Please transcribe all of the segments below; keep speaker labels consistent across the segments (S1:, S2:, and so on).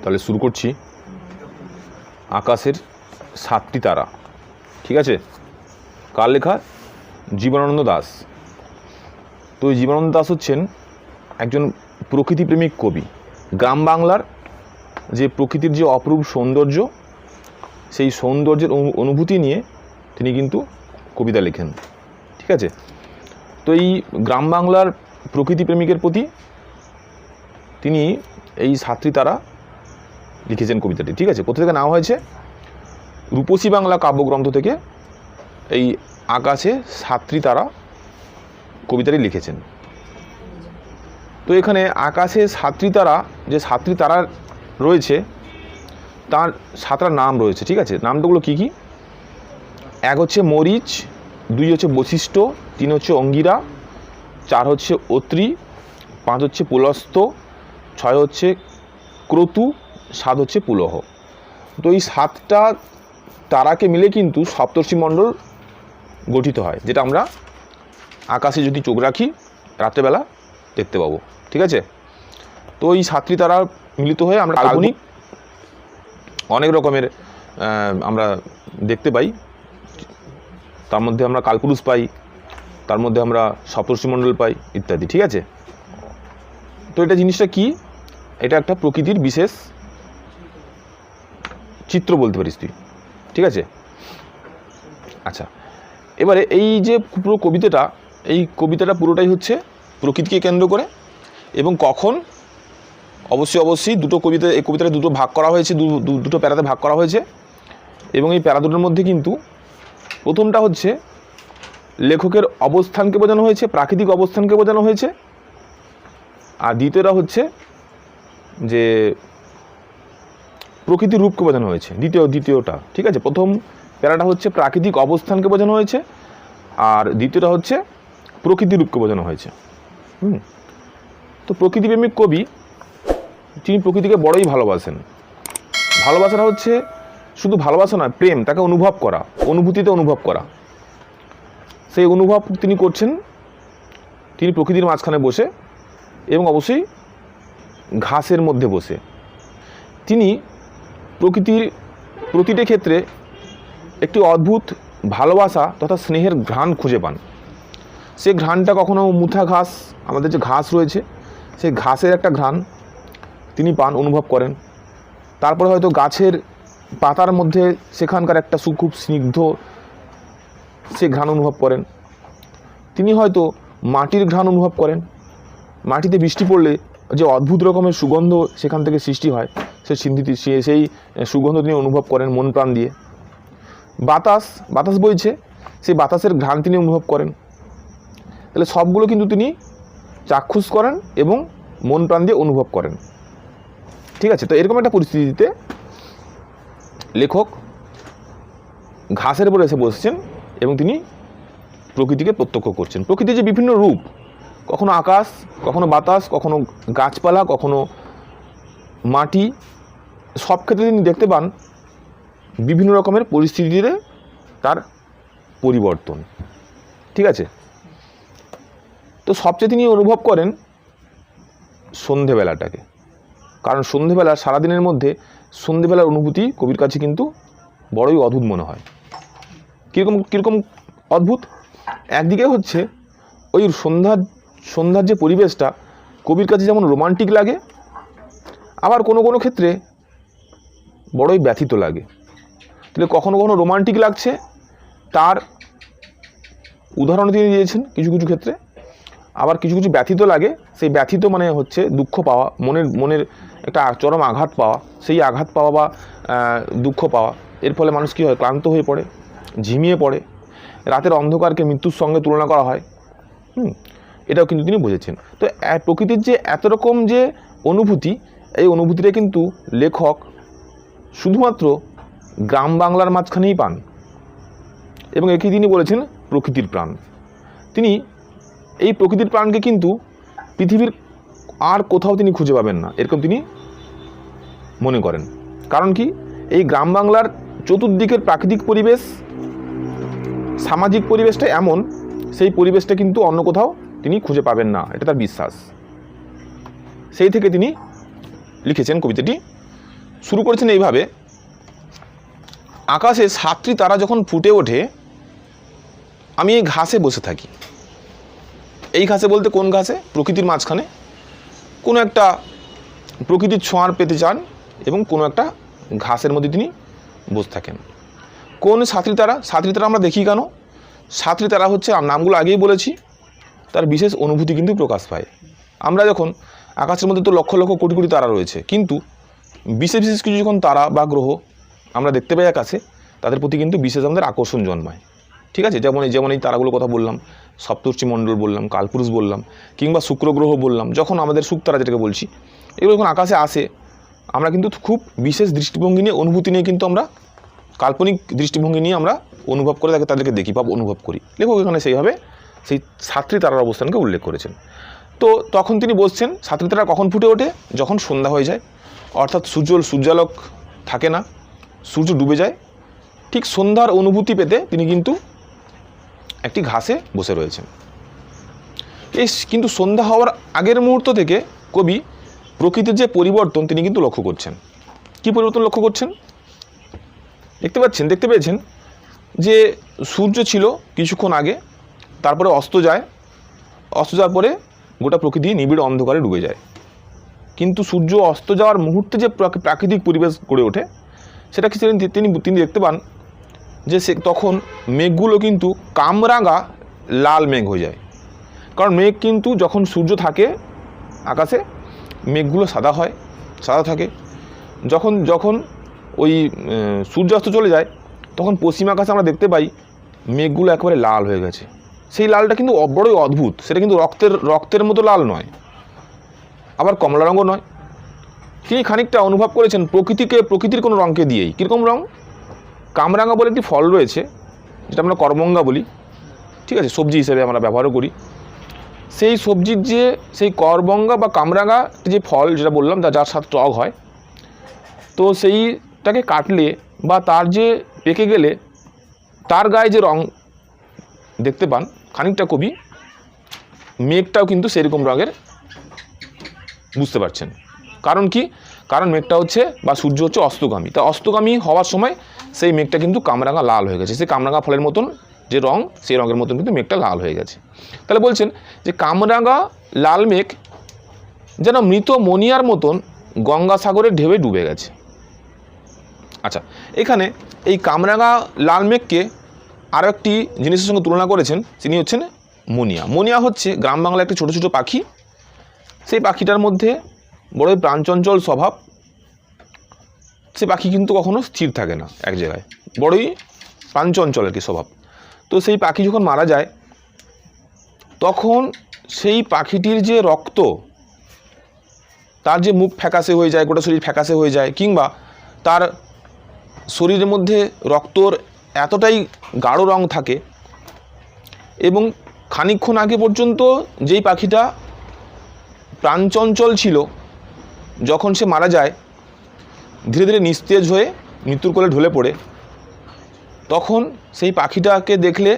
S1: তাহলে শুরু করছি। আকাশের 7টি তারা, ঠিক আছে? কার লেখা? জীবনানন্দ দাশ। তো এই জীবনানন্দ দাশ হচ্ছেন একজন প্রকৃতিপ্রেমিক কবি। গ্রাম বাংলার যে প্রকৃতির যে অপরূপ সৌন্দর্য, সেই সৌন্দর্যের অনুভূতি নিয়ে তিনি কিন্তু কবিতা লেখেন, ঠিক আছে? তো এই গ্রাম বাংলার প্রকৃতিপ্রেমিকের প্রতি তিনি এই 7টি তারা লিখেছেন কবিতাটি, ঠিক আছে? কোথা থেকে নেওয়া হয়েছে? রূপসী বাংলা কাব্যগ্রন্থ থেকে এই আকাশে 7টি তারা কবিতাটি লিখেছেন। তো এখানে আকাশে 7টি তারা, যে 7টি তারা রয়েছে তার 7টা নাম রয়েছে, ঠিক আছে? নামগুলো কী কী? 1 হচ্ছে মরিচ, 2 হচ্ছে বশিষ্ঠ, 3 হচ্ছে অঙ্গিরা, 4 হচ্ছে অত্রি, 5 হচ্ছে পুলস্ত্য, 6 হচ্ছে ক্রতু, 7 হচ্ছে পুলহ। তো এই 7টা তারাকে মিলে কিন্তু সপ্তর্ষিমণ্ডল গঠিত হয়, যেটা আমরা আকাশে যদি চোখ রাখি রাত্রেবেলা দেখতে পাবো, ঠিক আছে? তো এই 7টি তারা মিলিত হয়ে আমরা কাল্পনিক অনেক রকমের আমরা দেখতে পাই। তার মধ্যে আমরা কালপুরুষ পাই, তার মধ্যে আমরা সপ্তর্ষিমণ্ডল পাই ইত্যাদি, ঠিক আছে? তো এটা জিনিসটা কি? এটা একটা প্রকৃতির বিশেষ চিত্র বলতে পারিস তুই, ঠিক আছে? আচ্ছা, এবারে এই যে পুরো কবিতাটা, এই কবিতাটা পুরোটাই হচ্ছে প্রকৃতিকে কেন্দ্র করে। এবং কখন অবশ্যই দুটো কবিতা, এই কবিতাটা দুটো ভাগ করা হয়েছে, দুটো প্যারাতে ভাগ করা হয়েছে। এবং এই প্যারা দুটোর মধ্যে কিন্তু প্রথমটা হচ্ছে লেখকের অবস্থানকে বোঝানো হয়েছে, প্রাকৃতিক অবস্থানকে বোঝানো হয়েছে। আর দ্বিতীয়টা হচ্ছে যে প্রকৃতির রূপকে বোঝানো হয়েছে, দ্বিতীয়টা, ঠিক আছে? প্রথম প্যারাটা হচ্ছে প্রাকৃতিক অবস্থানকে বোঝানো হয়েছে, আর দ্বিতীয়টা হচ্ছে প্রকৃতির রূপকে বোঝানো হয়েছে। তো প্রকৃতিপ্রেমিক কবি, তিনি প্রকৃতিকে বড়ই ভালোবাসেন। ভালোবাসাটা হচ্ছে শুধু ভালোবাসা নয়, প্রেম, তাকে অনুভব করা, অনুভূতিতে অনুভব করা। সেই অনুভব তিনি করছেন তিনি প্রকৃতির মাঝখানে বসে, এবং অবশ্যই ঘাসের মধ্যে বসে। তিনি প্রকৃতির প্রতিটি ক্ষেত্রে একটি অদ্ভুত ভালোবাসা তথা স্নেহের ঘ্রাণ খুঁজে পান। সে ঘ্রাণটা কখনো মুথা ঘাস, আমাদের যে ঘাস রয়েছে সেই ঘাসের একটা ঘ্রাণ তিনি পান, অনুভব করেন। তারপরে হয়তো গাছের পাতার মধ্যে সেখানকার একটা খুব স্নিগ্ধ সে ঘ্রাণ অনুভব করেন। তিনি হয়তো মাটির ঘ্রাণ অনুভব করেন। মাটিতে বৃষ্টি পড়লে যে অদ্ভুত রকমের সুগন্ধ সেখান থেকে সৃষ্টি হয়, সেই সুগন্ধ তিনি অনুভব করেন মন প্রাণ দিয়ে। বাতাস বইছে, সেই বাতাসের ঘ্রাণ তিনি অনুভব করেন। তাহলে সবগুলো কিন্তু তিনি চাক্ষুষ করেন এবং মন প্রাণ দিয়ে অনুভব করেন, ঠিক আছে? তো এরকম একটা পরিস্থিতিতে লেখক ঘাসের উপরে এসে বসছেন এবং তিনি প্রকৃতিকে প্রত্যক্ষ করছেন। প্রকৃতির যে বিভিন্ন রূপ, কখনো আকাশ, কখনো বাতাস, কখনো গাছপালা, কখনো মাটি, সব ক্ষেত্রে তিনি দেখতে পান বিভিন্ন রকমের পরিস্থিতিতে তার পরিবর্তন, ঠিক আছে? তো সবচেয়ে তিনি অনুভব করেন সন্ধেবেলাটাকে, কারণ সন্ধেবেলা, সারাদিনের মধ্যে সন্ধেবেলার অনুভূতি কবির কাছে কিন্তু বড়ই অদ্ভুত মনে হয়। কীরকম অদ্ভুত? একদিকে হচ্ছে ওই সন্ধ্যার যে পরিবেশটা কবির কাছে যেমন রোমান্টিক লাগে, আবার কোনো ক্ষেত্রে বড়ই ব্যথিত লাগে। তাহলে কখনো রোমান্টিক লাগছে, তার উদাহরণ তিনি দিয়েছেন কিছু ক্ষেত্রে। আবার কিছু ব্যথিত লাগে, সেই ব্যথিত মানে হচ্ছে দুঃখ পাওয়া, মনের একটা চরম আঘাত পাওয়া। সেই আঘাত পাওয়া বা দুঃখ পাওয়া, এর ফলে মানুষ কী হয়? ক্লান্ত হয়ে পড়ে, ঝিমিয়ে পড়ে। রাতের অন্ধকারকে মৃত্যুর সঙ্গে তুলনা করা হয়। এটাও কিন্তু তিনি বুঝেছেন। তো প্রকৃতির যে এত রকম যে অনুভূতি, এই অনুভূতিটা কিন্তু লেখক শুধুমাত্র গ্রাম বাংলার মাঝখানেই পান, এবং একে তিনি বলেছেন প্রকৃতির প্রাণ। তিনি এই প্রকৃতির প্রাণকে কিন্তু পৃথিবীর আর কোথাও তিনি খুঁজে পাবেন না, এরকম তিনি মনে করেন। কারণ কি? এই গ্রাম বাংলার চতুর্দিকের প্রাকৃতিক পরিবেশ, সামাজিক পরিবেশটা এমন, সেই পরিবেশটা কিন্তু অন্য কোথাও তিনি খুঁজে পাবেন না, এটা তার বিশ্বাস। সেই থেকে তিনি লিখেছেন কবিতাটি শুরু করেছেন এইভাবে, আকাশে 7টি তারা যখন ফুটে ওঠে আমি এই ঘাসে বসে থাকি। এই ঘাসে বলতে কোন ঘাসে? প্রকৃতির মাঝখানে কোনো একটা প্রকৃতির ছোঁয়ার পেতে চান এবং কোনো একটা ঘাসের মধ্যে তিনি বসে থাকেন। কোন 7টি তারা? 7টি তারা আমরা দেখি কেন? 7টি তারা হচ্ছে, নামগুলো আগেই বলেছি, তার বিশেষ অনুভূতি কিন্তু প্রকাশ পায়। আমরা যখন আকাশের মধ্যে তো লক্ষ লক্ষ কোটি কোটি তারা রয়েছে, কিন্তু বিশেষ বিশেষ কিছু যখন তারা বা গ্রহ আমরা দেখতে পাই আকাশে, তাদের প্রতি কিন্তু বিশেষ আমাদের আকর্ষণ জন্মায়। ঠিক আছে, যেমন এই তারাগুলোর কথা বললাম, সপ্তর্ষি মণ্ডল বললাম, কালপুরুষ বললাম, কিংবা শুক্র গ্রহ বললাম, যখন আমাদের শুকতারা যেটাকে বলছি, এগুলো যখন আকাশে আসে আমরা কিন্তু খুব বিশেষ দৃষ্টিভঙ্গি নিয়ে, অনুভূতি নিয়ে কিন্তু আমরা কাল্পনিক দৃষ্টিভঙ্গি নিয়ে আমরা অনুভব করে তাদেরকে দেখি বা অনুভব করি। লেখক এখানে সেইভাবে সেই 7টি তারার অবস্থানকে উল্লেখ করেছেন। তো তখন তিনি বলছেন 7টি তারা কখন ফুটে ওঠে? যখন সন্ধ্যা হয়ে যায়, অর্থাৎ সূর্যালোক থাকে না, সূর্য ডুবে যায়, ঠিক সন্ধ্যার অনুভূতি পেতে তিনি কিন্তু একটি ঘাসে বসে রয়েছেন। এই কিন্তু সন্ধ্যা হওয়ার আগের মুহূর্ত থেকে কবি প্রকৃতির যে পরিবর্তন তিনি কিন্তু লক্ষ্য করছেন। কি পরিবর্তন লক্ষ্য করছেন? দেখতে পেয়েছেন যে সূর্য ছিল কিছুক্ষণ আগে, তারপরে অস্ত যাওয়ার পরে গোটা প্রকৃতি নিবিড় অন্ধকারে ডুবে যায়। কিন্তু সূর্য অস্ত যাওয়ার মুহূর্তে যে প্রাকৃতিক পরিবেশ গড়ে ওঠে, সেটা কি তিনি দেখতে পান যে তখন মেঘগুলো কিন্তু কামরাঙা লাল মেঘ হয়ে যায়। কারণ মেঘ কিন্তু যখন সূর্য থাকে আকাশে, মেঘগুলো সাদা থাকে। যখন ওই সূর্যাস্ত চলে যায়, তখন পশ্চিম আকাশে আমরা দেখতে পাই মেঘগুলো একেবারে লাল হয়ে গেছে। সেই লালটা কিন্তু বড়ই অদ্ভুত, সেটা কিন্তু রক্তের মতো লাল নয়, আবার কমলা রঙও নয়। তিনি খানিকটা অনুভব করেছেন প্রকৃতির কোনো রঙকে দিয়েই। কীরকম রঙ? কামরাঙা বলে একটি ফল রয়েছে, যেটা আমরা করমঙ্গা বলি, ঠিক আছে, সবজি হিসেবে আমরা ব্যবহারও করি। সেই সবজির সেই করমঙ্গা বা কামরাঙা যে ফল যেটা বললাম, যার সাথে টক হয়, তো সেইটাকে কাটলে বা তার যে পেকে গেলে তার গায়ে যে রং দেখতে পান, খানিকটা কবি মেঘটাও কিন্তু সেরকম রঙের বুঝতে পারছেন। কারণ কি? কারণ মেঘটা হচ্ছে বা সূর্য হচ্ছে অস্তগামী। তা অস্তগামী হওয়ার সময় সেই মেঘটা কিন্তু কামরাঙা লাল হয়ে গেছে। সেই কামরাঙা ফলের মতন যে রং, সেই রঙের মতন কিন্তু মেঘটা লাল হয়ে গেছে। তাহলে বলছেন যে কামরাঙা লাল মেঘ যেন মৃত মনিয়ার মতন গঙ্গাসাগরের ঢেউয়ে ডুবে গেছে। আচ্ছা, এখানে এই কামরাঙা লাল মেঘকে আরও একটি জিনিসের সঙ্গে তুলনা করেছেন, তিনি হচ্ছেন মনিয়া হচ্ছে গ্রাম বাংলার একটি ছোটো ছোটো পাখি। সেই পাখিটার মধ্যে বড়ই প্রাণচঞ্চল স্বভাব। সে পাখি কিন্তু কখনো স্থির থাকে না এক জায়গায়, বড়ই প্রাণচঞ্চল আর কি স্বভাব। তো সেই পাখি যখন মারা যায়, তখন সেই পাখিটির যে রক্ত, তার যে মুখ ফ্যাকাশে হয়ে যায়, গোটা শরীর ফ্যাকাশে হয়ে যায়, কিংবা তার শরীরের মধ্যে রক্তর এতটাই গাঢ় রং থাকে, এবং খানিকক্ষণ আগে পর্যন্ত যেই পাখিটা প্রাণচঞ্চল ছিল, যখন সে মারা যায় ধীরে ধীরে নিস্তেজ হয়ে মৃত্যুর কোলে ঢলে পড়ে, তখন সেই পাখিটাকে দেখলে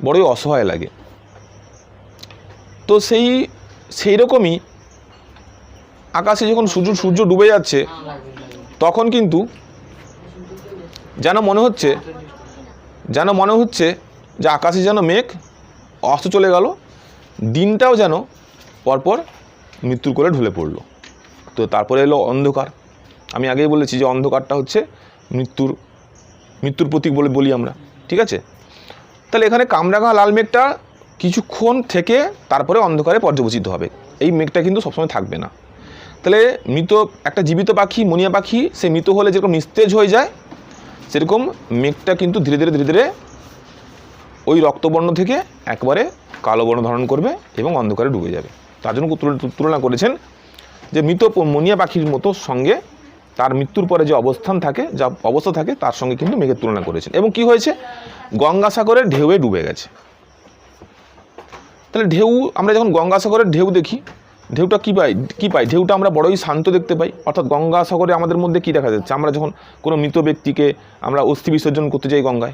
S1: বড়ই অসহায় লাগে। তো সেই রকমই আকাশে যখন সূর্য ডুবে যাচ্ছে, তখন কিন্তু যেন মনে হচ্ছে যে আকাশে যেন মেঘ অস্ত চলে গেল, দিনটাও যেন পরপর মৃত্যুর কোলে ঢলে পড়ল। তো তারপরে এলো অন্ধকার। আমি আগেই বলেছি যে অন্ধকারটা হচ্ছে মৃত্যুর প্রতীক বলি আমরা, ঠিক আছে। তাহলে এখানে কামরাঙা লাল মেঘটা কিছুক্ষণ থেকে তারপরে অন্ধকারে পর্যবসিত হবে। এই মেঘটা কিন্তু সবসময় থাকবে না। তাহলে একটা জীবিত পাখি, মনিয়া পাখি, সে মৃত হলে যেরকম নিস্তেজ হয়ে যায়, সেরকম মেঘটা কিন্তু ধীরে ধীরে ওই রক্তবর্ণ থেকে একবারে কালো বর্ণ ধারণ করবে এবং অন্ধকারে ডুবে যাবে। তার জন্য তুলনা করেছেন যে মৃত মনিয়া পাখির মতো সঙ্গে তার মৃত্যুর পরে যে অবস্থা থাকে তার সঙ্গে কিন্তু মেঘের তুলনা করেছেন। এবং কি হয়েছে? গঙ্গাসাগরের ঢেউয়ে ডুবে গেছে। তাহলে আমরা যখন গঙ্গাসাগরের ঢেউ দেখি, ঢেউটা কী পাই? ঢেউটা আমরা বড়ই শান্ত দেখতে পাই। অর্থাৎ গঙ্গাসাগরে আমাদের মধ্যে কী দেখা যাচ্ছে? আমরা যখন কোনো মৃত ব্যক্তিকে আমরা অস্থি বিসর্জন করতে যাই গঙ্গায়,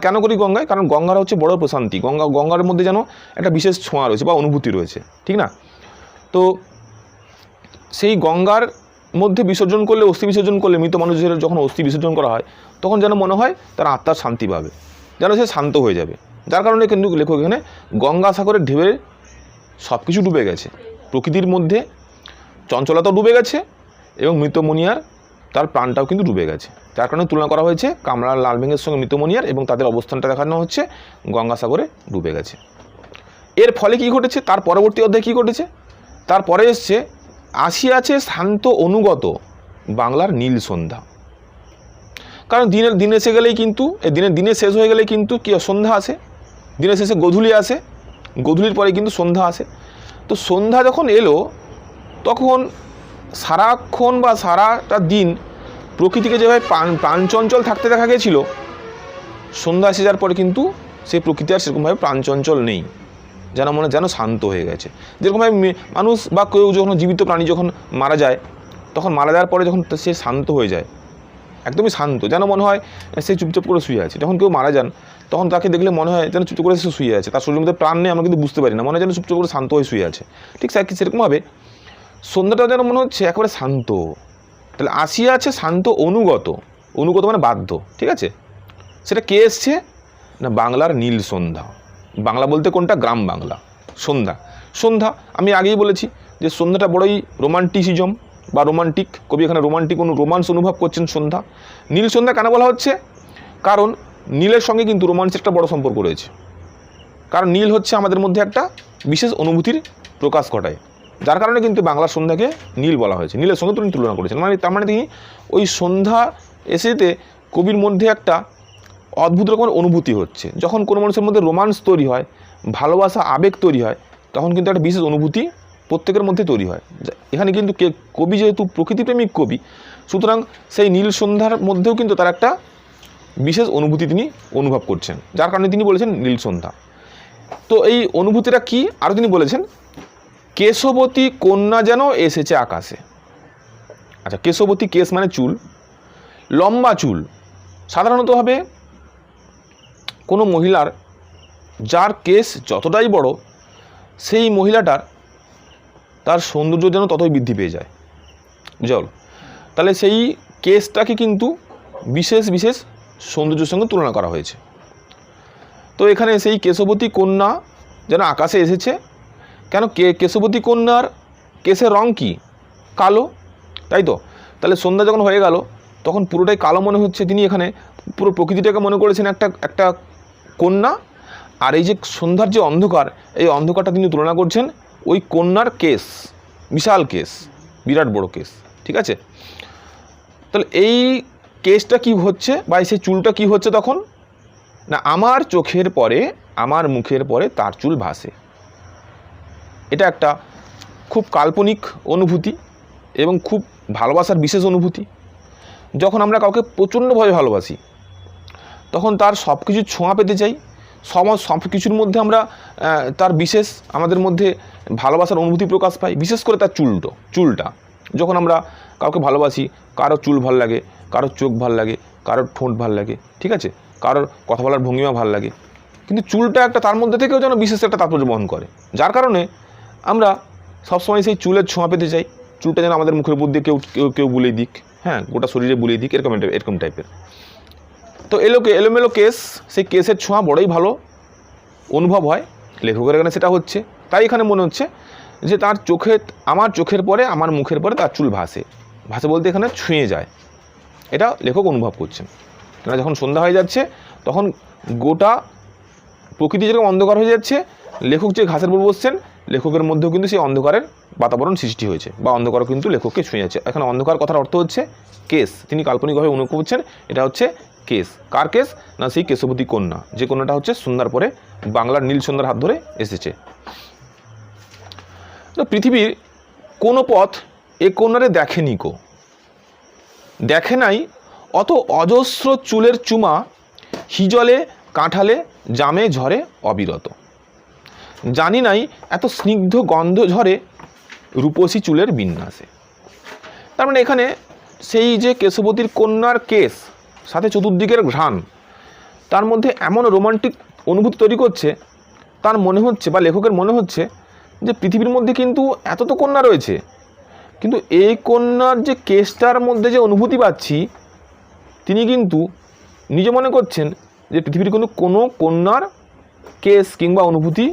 S1: কেন করি গঙ্গায়? কারণ গঙ্গার হচ্ছে বড় প্রশান্তি। গঙ্গার মধ্যে যেন একটা বিশেষ ছোঁয়া রয়েছে বা অনুভূতি রয়েছে, ঠিক না? তো সেই গঙ্গার মধ্যে বিসর্জন করলে, অস্থি বিসর্জন করলে, মৃত মানুষের যখন অস্থি বিসর্জন করা হয় তখন যেন মনে হয় তার আত্মার শান্তি পাবে, যেন সে শান্ত হয়ে যাবে। যার কারণে কিন্তু লেখক এখানে গঙ্গাসাগরের ঢেউয়ে সব কিছু ডুবে গেছে, প্রকৃতির মধ্যে চঞ্চলতাও ডুবে গেছে এবং মৃতমণিয়ার তার প্রাণটাও কিন্তু ডুবে গেছে। যার কারণে তুলনা করা হয়েছে কামরার লাল ভেঙের সঙ্গে মৃতমণিয়ার, এবং তাদের অবস্থানটা দেখানো হচ্ছে গঙ্গাসাগরে ডুবে গেছে। এর ফলে কি ঘটেছে, তার পরবর্তী অধ্যায়ে কী ঘটেছে, তারপরে এসছে আসিয়াছে শান্ত অনুগত বাংলার নীল সন্ধ্যা। কারণ দিন এসে গেলেই কিন্তু দিনে শেষ হয়ে গেলেই কিন্তু কি সন্ধ্যা আসে, দিনের শেষে গোধূলি আসে, গোধূলির পরে কিন্তু সন্ধ্যা আসে। তো সন্ধ্যা যখন এলো তখন সারাক্ষণ বা সারাটা দিন প্রকৃতিকে যেভাবে প্রাণচঞ্চল থাকতে দেখা গেছিল, সন্ধ্যা এসে যাওয়ার পরে কিন্তু সেই প্রকৃতি আর সেরকমভাবে প্রাণচঞ্চল নেই, যেন শান্ত হয়ে গেছে। যেরকমভাবে মানুষ বা কেউ যখন জীবিত প্রাণী যখন মারা যায়, তখন মারা যাওয়ার পরে যখন সে শান্ত হয়ে যায়, একদমই শান্ত, যেন মনে হয় সে চুপচাপ করে শুয়ে আছে। যখন কেউ মারা যান তখন তাকে দেখলে মনে হয় যেন চুপচাপ করে সে শুয়ে আছে, তার শরীরের মধ্যে প্রাণ নেই, আমরা কিন্তু বুঝতে পারি না, মনে হয় যেন চুপচাপ করে শান্ত হয়ে শুয়ে আছে। ঠিক সেরকমভাবে সন্ধ্যাটা যেন মনে হচ্ছে একেবারে শান্ত। তাহলে আসিয়া আছে শান্ত অনুগত, অনুগত মানে বাধ্য, ঠিক আছে। সেটা কে এসছে না, বাংলার নীল সন্ধ্যা। বাংলা বলতে কোনটা, গ্রাম বাংলা। সন্ধ্যা আমি আগেই বলেছি যে সন্ধ্যাটা বড়ই রোমান্টিসিজম বা রোমান্টিক, কবি এখানে রোমান্টিক রোমান্স অনুভব করছেন সন্ধ্যা। নীল সন্ধ্যা কেন বলা হচ্ছে, কারণ নীলের সঙ্গে কিন্তু রোমান্সের একটা বড় সম্পর্ক রয়েছে। কারণ নীল হচ্ছে আমাদের মধ্যে একটা বিশেষ অনুভূতির প্রকাশ ঘটায়, যার কারণে কিন্তু বাংলার সন্ধ্যাকে নীল বলা হয়েছে, নীলের সঙ্গে তিনি তুলনা করেছেন। তার মানে তিনি ওই সন্ধ্যা এসেতে কবির মধ্যে একটা অদ্ভুত রকমের অনুভূতি হচ্ছে। যখন কোনো মানুষের মধ্যে রোমান্স তৈরি হয়, ভালোবাসা আবেগ তৈরি হয়, তখন কিন্তু একটা বিশেষ অনুভূতি প্রত্যেকের মধ্যে তৈরি হয়। এখানে কিন্তু কবি যেহেতু প্রকৃতিপ্রেমিক কবি, সুতরাং সেই নীল সন্ধ্যার মধ্যেও কিন্তু তার একটা বিশেষ অনুভূতি তিনি অনুভব করছেন, যার কারণে তিনি বলেছেন নীল সন্ধ্যা। তো এই অনুভূতিটা কি, আরও তিনি বলেছেন কেশবতী কন্যা যেন এসেছে আকাশে। আচ্ছা, কেশবতী, কেশ মানে চুল, লম্বা চুল। সাধারণতভাবে কোনো মহিলার যার কেশ যতটাই বড়, সেই মহিলাটার তার সৌন্দর্য যেন ততই বৃদ্ধি পেয়ে যায়, বুঝা হলো। তাহলে সেই কেশটাকে কিন্তু বিশেষ বিশেষ সৌন্দর্যের সঙ্গে তুলনা করা হয়েছে। তো এখানে সেই কেশবতী কন্যা যেন আকাশে এসেছে। কেন, কেশবতী কন্যার কেশের রং কি, কালো, তাই তো। তাহলে সন্ধ্যা যখন হয়ে গেল তখন পুরোটাই কালো মনে হচ্ছে। তিনি এখানে পুরো প্রকৃতিটাকে মনে করেছেন একটা কন্যা, আর এই যে সন্ধ্যার যে অন্ধকার, এই অন্ধকারটা তিনি তুলনা করছেন ওই কন্যার কেশ, বিশাল কেশ, বিরাট বড় কেশ, ঠিক আছে। তাহলে এই কেশটা কি হচ্ছে বা সেই চুলটা কি হচ্ছে তখন না, আমার চোখের পরে, আমার মুখের পরে তার চুল ভাসে। এটা একটা খুব কাল্পনিক অনুভূতি এবং খুব ভালোবাসার বিশেষ অনুভূতি। যখন আমরা কাউকে প্রচণ্ডভাবে ভালোবাসি তখন তার সব কিছু ছোঁয়া পেতে চাই, সব কিছুর মধ্যে আমরা তার বিশেষ আমাদের মধ্যে ভালোবাসার অনুভূতি প্রকাশ পাই। বিশেষ করে তার চুলটা যখন আমরা কাউকে ভালোবাসি, কারোর চুল ভাল লাগে, কারোর চোখ ভাল লাগে, কারোর ঠোঁট ভাল লাগে, ঠিক আছে, কারোর কথা বলার ভঙ্গিমা ভাল লাগে, কিন্তু চুলটা একটা তার মধ্যে থেকেও যেন বিশেষ একটা তাৎপর্য বহন করে। যার কারণে আমরা সবসময় সেই চুলের ছোঁয়া পেতে চাই। চুলটা যেন আমাদের মুখের উপর দিয়ে কেউ বুলিয়ে দিক, হ্যাঁ, গোটা শরীরে বুলিয়ে দিক, এরকম টাইপের। তো এলোমেলো কেস, সেই কেসের ছোঁয়া বড়ই ভালো অনুভব হয় লেখকের এখানে, সেটা হচ্ছে। তাই এখানে মনে হচ্ছে যে তার আমার চোখের পরে, আমার মুখের পরে তার চুল ভাসে বলতে এখানে ছুঁয়ে যায়, এটা লেখক অনুভব করছেন। কেন, যখন সন্ধ্যা হয়ে যাচ্ছে তখন গোটা প্রকৃতি যেরকম অন্ধকার হয়ে যাচ্ছে, লেখক যে ঘাসের উপর বসছেন, লেখকের মধ্যেও কিন্তু সেই অন্ধকারের বাতাবরণ সৃষ্টি হয়েছে, বা অন্ধকার কিন্তু লেখককে ছুঁয়ে যাচ্ছে। এখানে অন্ধকার কথার অর্থ হচ্ছে কেস, তিনি কাল্পনিকভাবে অনুভব করছেন এটা হচ্ছে কেস। কার কেস না, সেই কেশবতী কন্যা, যে কন্যাটা হচ্ছে সন্ধ্যার পরে বাংলার নীল সন্ধ্যার হাত ধরে এসেছে। তো পৃথিবীর কোনো পথ এ কন্যারে দেখেনি কো, দেখে নাই অত অজস্র চুলের চুমা, হিজলে কাঁঠালে জামে ঝরে অবিরত। জানি নাই এত স্নিগ্ধ গন্ধ ঝরে রূপসী চুলের বিন্যাসে। তার মানে এখানে সেই যে কেশবতীর কন্যার কেশ সাথে চতুর্দিকের ঘ্রাণ, তার মধ্যে এমন রোমান্টিক অনুভূতি তৈরি করছে, তার মনে হচ্ছে বা লেখকের মনে হচ্ছে যে পৃথিবীর মধ্যে কিন্তু এত তো কন্যা রয়েছে, কিন্তু এই কন্যার যে কেসটার মধ্যে যে অনুভূতি পাচ্ছি, তিনি কিন্তু নিজে মনে করছেন যে পৃথিবীর কোনো কন্যার কেস কিংবা অনুভূতি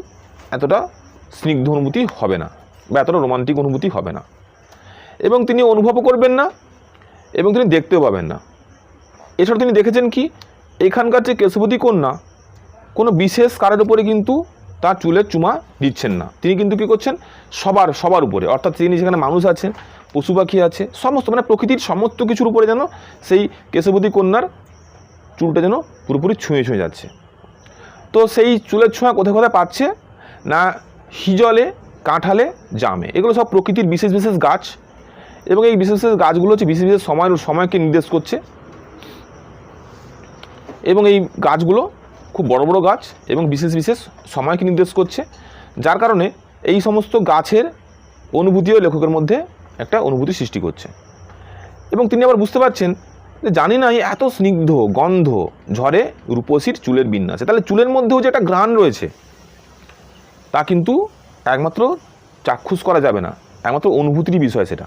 S1: এতটা স্নিগ্ধ অনুভূতি হবে না বা এতটা রোমান্টিক অনুভূতি হবে না, এবং তিনি অনুভবও করবেন না এবং তিনি দেখতেও পাবেন না। এছাড়া তিনি দেখেছেন কি, এখানকার যে কেশবতী কন্যা কোনো বিশেষ কারের উপরে কিন্তু তার চুলের চুমা দিচ্ছেন না, তিনি কিন্তু কী করছেন সবার উপরে, অর্থাৎ তিনি যেখানে মানুষ আছেন, পশু পাখি আছে, সমস্ত মানে প্রকৃতির সমস্ত কিছুর উপরে যেন সেই কেশবতী কন্যার চুলটা যেন পুরোপুরি ছুঁয়ে যাচ্ছে। তো সেই চুলের ছোঁয়া কোথায় কোথায় পাচ্ছে না, হিজলে, কাঁঠালে, জামে, এগুলো সব প্রকৃতির বিশেষ বিশেষ গাছ, এবং এই বিশেষ বিশেষ গাছগুলো হচ্ছে বিশেষ বিশেষ সময়কে নির্দেশ করছে, এবং এই গাছগুলো খুব বড় বড় গাছ এবং বিশেষ বিশেষ সময়কে নির্দেশ করছে, যার কারণে এই সমস্ত গাছের অনুভূতিও লেখকের মধ্যে একটা অনুভূতি সৃষ্টি করছে। এবং তিনি আবার বুঝতে পারছেন যে জানি না এত স্নিগ্ধ গন্ধ ঝরে রূপসীর চুলের বিন্যাসে, তাহলে চুলের মধ্যেও যে একটা ঘ্রাণ রয়েছে তা কিন্তু একমাত্র চাক্ষুষ করা যাবে না, একমাত্র অনুভূতিরই বিষয় সেটা।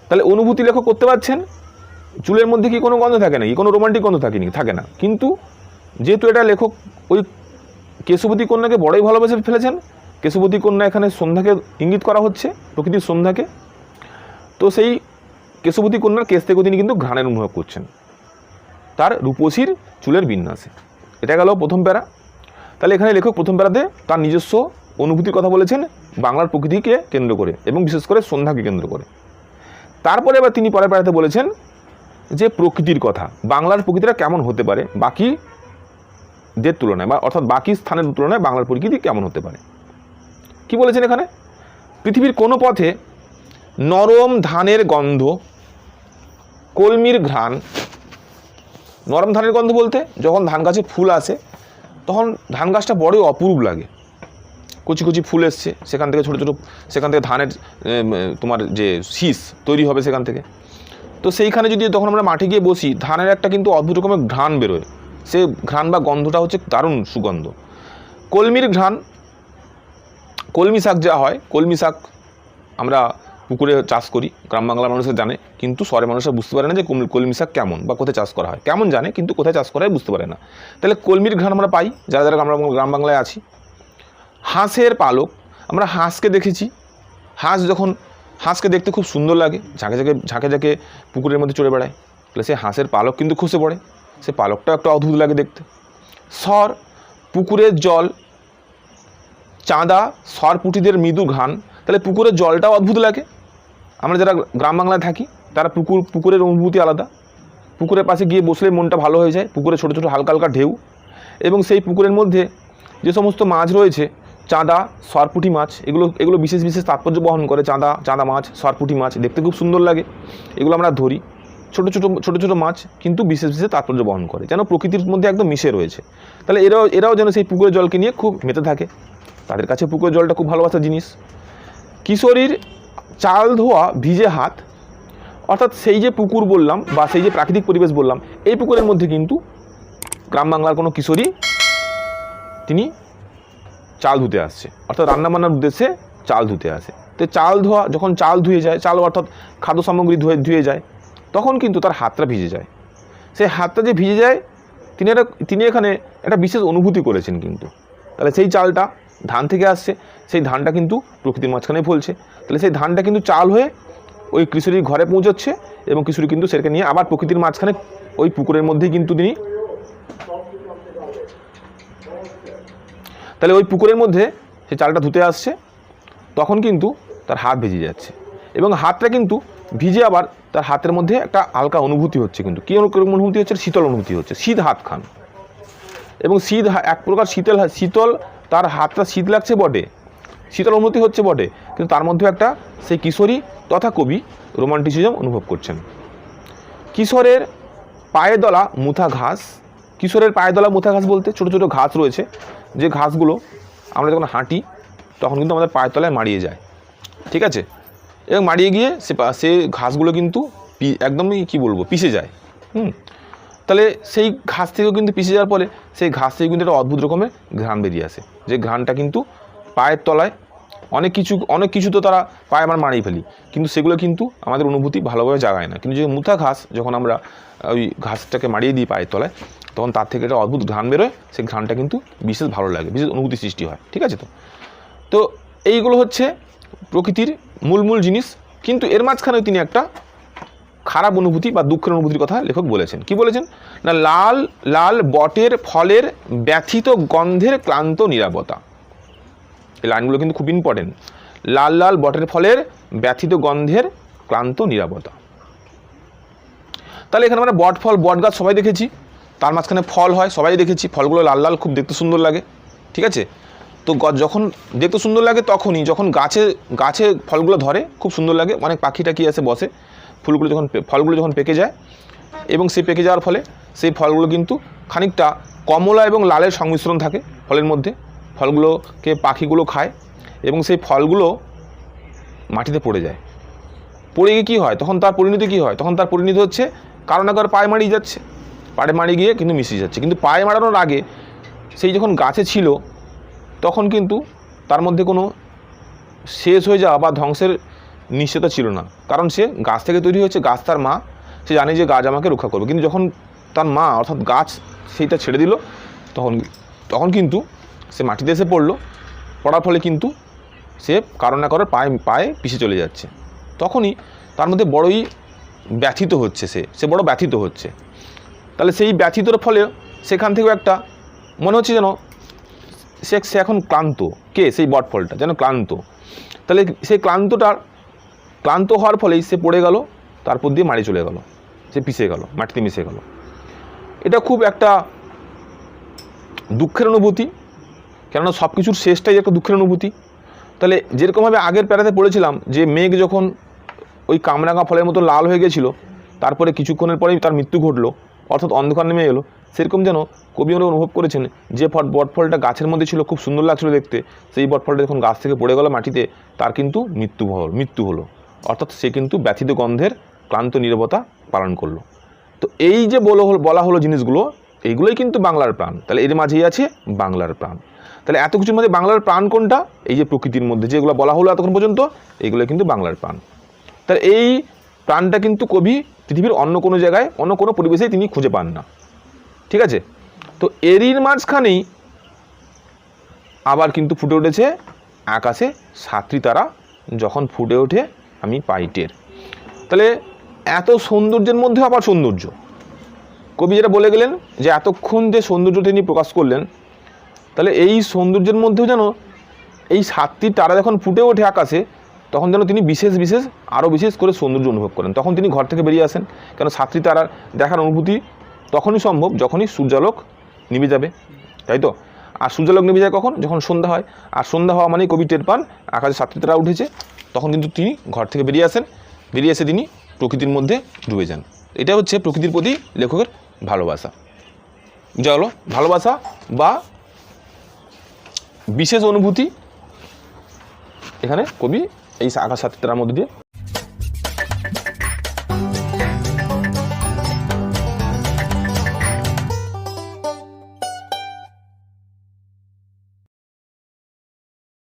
S1: তাহলে অনুভূতি লেখক করতে পারছেন, চুলের মধ্যে কি কোনো গন্ধ থাকে নাকি, কোনো রোমান্টিক গন্ধ থাকে না, কিন্তু যেহেতু এটা লেখক ওই কেশবতী কন্যাকে বড়ই ভালোবেসে ফেলেছেন, কেশবতী কন্যা এখানে সন্ধ্যাকে ইঙ্গিত করা হচ্ছে, প্রকৃতির সন্ধ্যাকে, তো সেই কেশবতী কন্যার কেশ থেকেও তিনি কিন্তু ঘ্রাণের অনুভব করছেন তার রূপসীর চুলের বিন্যাসে। এটা গেল প্রথম প্যারা। তাহলে এখানে লেখক প্রথম প্যারাতে তার নিজস্ব অনুভূতির কথা বলেছেন বাংলার প্রকৃতিকে কেন্দ্র করে এবং বিশেষ করে সন্ধ্যাকে কেন্দ্র করে। তারপরে এবার তিনি পরের প্যারাতে বলেছেন যে প্রকৃতির কথা, বাংলার প্রকৃতিটা কেমন হতে পারে বাকিদের তুলনায়, বা অর্থাৎ বাকি স্থানের তুলনায় বাংলার প্রকৃতি কেমন হতে পারে। কি বলেছেন এখানে, পৃথিবীর কোনো পথে নরম ধানের গন্ধ, কলমির ঘ্রাণ। নরম ধানের গন্ধ বলতে যখন ধান গাছে ফুল আসে তখন ধান গাছটা বড়ই অপূর্ব লাগে, কচি কচি ফুল এসছে, সেখান থেকে ছোটো ছোটো, সেখান থেকে ধানের তোমার যে শীষ তৈরি হবে সেখান থেকে, তো সেইখানে যদি তখন আমরা মাঠে গিয়ে বসি, ধানের একটা কিন্তু অদ্ভুত রকমের ঘ্রাণ বেরোয়, সে ঘ্রাণ বা গন্ধটা হচ্ছে দারুণ সুগন্ধ। কলমির ঘ্রাণ, কলমি শাক যা হয়, কলমি শাক আমরা পুকুরে চাষ করি, গ্রাম বাংলার মানুষের জানে, কিন্তু শহরের মানুষরা বুঝতে পারে না যে কলমি শাক কেমন বা কোথায় চাষ করা হয়, কেমন জানে কিন্তু কোথায় চাষ করা হয় বুঝতে পারে না। তাহলে কলমির ঘ্রাণ আমরা পাই যারা যারা আমরা গ্রাম বাংলায় আছি। হাঁসের পালক, আমরা হাঁসকে দেখেছি, হাঁসকে দেখতে খুব সুন্দর লাগে, ঝাঁকে ঝাঁকে পুকুরের মধ্যে চড়ে বেড়ায়, তাহলে সেই হাঁসের পালক কিন্তু খসে পড়ে, সে পালকটা একটু অদ্ভুত লাগে দেখতে। সর, পুকুরের জল, চাঁদা, সরপুঁটিদের মৃদু ঘ্রাণ, তাহলে পুকুরের জলটাও অদ্ভুত লাগে। আমরা যারা গ্রাম বাংলায় থাকি তারা পুকুরের অনুভূতি আলাদা, পুকুরের পাশে গিয়ে বসলে মনটা ভালো হয়ে যায়, পুকুরে ছোটো ছোটো হালকা হালকা ঢেউ, এবং সেই পুকুরের মধ্যে যে সমস্ত মাছ রয়েছে, চাঁদা, সরপুঁটি মাছ, এগুলো বিশেষ বিশেষ তাৎপর্য বহন করে। চাঁদা মাছ, সরপুঁটি মাছ দেখতে খুব সুন্দর লাগে, এগুলো আমরা ধরি, ছোটো ছোটো মাছ, কিন্তু বিশেষ বিশেষ তাৎপর্য বহন করে, যেন প্রকৃতির মধ্যে একদম মিশে রয়েছে। তাহলে এরাও যেন সেই পুকুরের জলকে নিয়ে খুব মেতে থাকে, তাদের কাছে পুকুরের জলটা খুব ভালোবাসার জিনিস। কিশোরীর চাল ধোয়া ভিজে হাত, অর্থাৎ সেই যে পুকুর বললাম বা সেই যে প্রাকৃতিক পরিবেশ বললাম, এই পুকুরের মধ্যে কিন্তু গ্রাম বাংলার কোনো কিশোরী তিনি চাল ধুতে আসছে, অর্থাৎ রান্নাবান্নার উদ্দেশ্যে চাল ধুতে আসে। তো চাল ধোয়া, যখন চাল ধুয়ে যায়, চাল অর্থাৎ খাদ্য সামগ্রী ধুয়ে যায়, তখন কিন্তু তার হাতটা ভিজে যায়। সেই হাতটা যে ভিজে যায়, তিনি এখানে একটা বিশেষ অনুভূতি করেছেন কিন্তু। তাহলে সেই চালটা ধান থেকে আসছে, সেই ধানটা কিন্তু প্রকৃতির মাঝখানে ফলছে, তাহলে সেই ধানটা কিন্তু চাল হয়ে ওই কিশোরীর ঘরে পৌঁছচ্ছে, এবং কিশোরী কিন্তু সেটাকে নিয়ে আবার প্রকৃতির মাঝখানে ওই পুকুরের মধ্যেই কিন্তু তিনি, তাহলে ওই পুকুরের মধ্যে সেই চালটা ধুতে আসছে, তখন কিন্তু তার হাত ভিজে যাচ্ছে, এবং হাতটা কিন্তু ভিজে আবার তার হাতের মধ্যে একটা হালকা অনুভূতি হচ্ছে, কিন্তু কী অনুভূতি হচ্ছে, শীতল অনুভূতি হচ্ছে, শীত হাত খান, এবং শীত এক প্রকার শীতল, তার হাতটা শীত লাগছে বটে, শীতল অনুভূতি হচ্ছে বটে, কিন্তু তার মধ্যে একটা সেই কিশোরী তথা কবি রোমান্টিসিজম অনুভব করছেন। কিশোরের পায়ে দলা মুথা ঘাস, কিশোরের পায়ে দলা মুথা ঘাস বলতে ছোটো ছোটো ঘাস রয়েছে, যে ঘাসগুলো আমরা যখন হাঁটি তখন কিন্তু আমাদের পায়ের তলায় মাড়িয়ে যায়, ঠিক আছে, এবং মাড়িয়ে গিয়ে সে ঘাসগুলো কিন্তু একদমই পিষে যায়। তাহলে সেই ঘাস থেকেও কিন্তু পিষে যাওয়ার ফলে সেই ঘাস থেকে কিন্তু একটা অদ্ভুত রকমের ঘ্রাণ বেরিয়ে আসে, যে ঘ্রাণটা কিন্তু পায়ের তলায় অনেক কিছু তো তারা পায়ে আমরা মারিয়ে ফেলি, কিন্তু সেগুলো কিন্তু আমাদের অনুভূতি ভালোভাবে জাগায় না। কিন্তু যে মুথা ঘাস যখন আমরা ওই ঘাসটাকে মারিয়ে দিই পায়ের তলায়, তখন তার থেকে একটা অদ্ভুত ঘ্রাণ বেরোয়, সেই ঘ্রাণটা কিন্তু বিশেষ ভালো লাগে, বিশেষ অনুভূতি সৃষ্টি হয়। ঠিক আছে? তো এইগুলো হচ্ছে প্রকৃতির মূল জিনিস। কিন্তু এর মাঝখানে তিনি একটা খারাপ অনুভূতি বা দুঃখের অনুভূতির কথা লেখক বলেছেন। কি বলেছেন না, লাল লাল বটের ফলের ব্যথিত গন্ধের ক্লান্ত নীরবতা। এই লাইনগুলো কিন্তু খুব ইম্পর্টেন্ট। লাল লাল বটের ফলের ব্যথিত গন্ধের ক্লান্ত নীরবতা। তাহলে এখানে আমরা বট গাছ সবাই দেখেছি, তার মাঝখানে ফল হয় সবাই দেখেছি, ফলগুলো লাল লাল খুব দেখতে সুন্দর লাগে। ঠিক আছে? তো যখন দেখতে সুন্দর লাগে তখনই যখন গাছে ফলগুলো ধরে খুব সুন্দর লাগে, অনেক পাখি টাকি এসে বসে, ফলগুলো যখন পেকে যায়, এবং সেই পেকে যাওয়ার ফলে সেই ফলগুলো কিন্তু খানিকটা কমলা এবং লালের সংমিশ্রণ থাকে ফলের মধ্যে, ফলগুলোকে পাখিগুলো খায় এবং সেই ফলগুলো মাটিতে পড়ে যায়। পড়ে গিয়ে কী হয়, তখন তার পরিণতি কী হয়, তখন তার পরিণতি হচ্ছে কারো না কারো পায়ে মারিয়ে যাচ্ছে, পায়ে মারিয়ে গিয়ে কিন্তু মিশিয়ে যাচ্ছে। কিন্তু পায়ে মারানোর আগে সেই যখন গাছে ছিল তখন কিন্তু তার মধ্যে কোনো শেষ হয়ে যাওয়া বা ধ্বংসের নিশ্চয়তা ছিল না, কারণ সে গাছ থেকে তৈরি হয়েছে, গাছ তার মা, সে জানে যে গাছ আমাকে রক্ষা করবে। কিন্তু যখন তার মা অর্থাৎ গাছ সেইটা ছেড়ে দিল, তখন কিন্তু সে মাটিতে এসে পড়ার ফলে কিন্তু সে কারো না কারোর পায়ে পিছিয়ে চলে যাচ্ছে। তখনই তার মধ্যে বড়ই ব্যথিত হচ্ছে, সে বড় ব্যথিত হচ্ছে। তাহলে সেই ব্যথিতর ফলে সেখান থেকেও একটা মনে হচ্ছে যেন সে এখন ক্লান্ত, সেই বটফলটা যেন ক্লান্ত। তাহলে সেই ক্লান্ত হওয়ার ফলেই সে পড়ে গেল, তারপর দিয়ে মারি চলে গেল, সে পিছিয়ে গেল, মাটিতে মিশে গেল। এটা খুব একটা দুঃখের অনুভূতি, কেননা সব কিছুর শেষটাই একটা দুঃখের অনুভূতি। তাহলে যেরকমভাবে আগের প্যারাতে পড়েছিলাম যে মেঘ যখন ওই কামরাঙা ফলের মতো লাল হয়ে গেছিলো, তারপরে কিছুক্ষণের পরেই তার মৃত্যু ঘটলো, অর্থাৎ অন্ধকার নেমে এলো, সেরকম যেন কবি আমরা অনুভব করেছেন যে বটফলটা গাছের মধ্যে ছিল, খুব সুন্দর লাগছিল দেখতে, সেই বটফলটা যখন গাছ থেকে পড়ে গেল মাটিতে, তার কিন্তু মৃত্যু হলো, অর্থাৎ সে কিন্তু ব্যথিত গন্ধের ক্লান্ত নীরবতা পালন করলো। তো এই যে বলা হলো জিনিসগুলো, এইগুলোই কিন্তু বাংলার প্রাণ। তাহলে এর মাঝেই আছে বাংলার প্রাণ। তাহলে এত কিছুর মধ্যে বাংলার প্রাণ কোনটা? এই যে প্রকৃতির মধ্যে যেগুলো বলা হলো এতক্ষণ পর্যন্ত, এগুলো কিন্তু বাংলার প্রাণ। তাহলে এই প্রাণটা কিন্তু কবি পৃথিবীর অন্য কোনো জায়গায়, অন্য কোনো পরিবেশেই তিনি খুঁজে পান না। ঠিক আছে? তো এরই মাঝখানেই আবার কিন্তু ফুটে উঠেছে আকাশে সাতটি তারা, যখন ফুটে ওঠে আমি পাই টের। তাহলে এত সৌন্দর্যের মধ্যে আবার সৌন্দর্য, কবি যেটা বলে গেলেন যে এতক্ষণ যে সৌন্দর্য তিনি প্রকাশ করলেন, তাহলে এই সৌন্দর্যের মধ্যেও যেন এই সাতটি তারা যখন ফুটে ওঠে আকাশে, তখন যেন তিনি আরও বিশেষ করে সৌন্দর্য অনুভব করেন। তখন তিনি ঘর থেকে বেরিয়ে আসেন, কেন সাতটি তারার দেখার অনুভূতি তখনই সম্ভব যখনই সূর্যালোক নিভে যাবে, তাই তো? আর সূর্যালোক নিভে যায় কখন? যখন সন্ধ্যা হয়। আর সন্ধ্যা হওয়া মানেই কবি টের পান আকাশে সাতটি তারা উঠেছে, তখন কিন্তু তিনি ঘর থেকে বেরিয়ে আসেন, বেরিয়ে এসে তিনি প্রকৃতির মধ্যে ডুবে যান। এটা হচ্ছে প্রকৃতির প্রতি লেখকের ভালোবাসা। যা হলো ভালোবাসা বা বিশেষ অনুভূতি, এখানে কবি এই আকাশ সাতটি তারার মধ্যে দিয়ে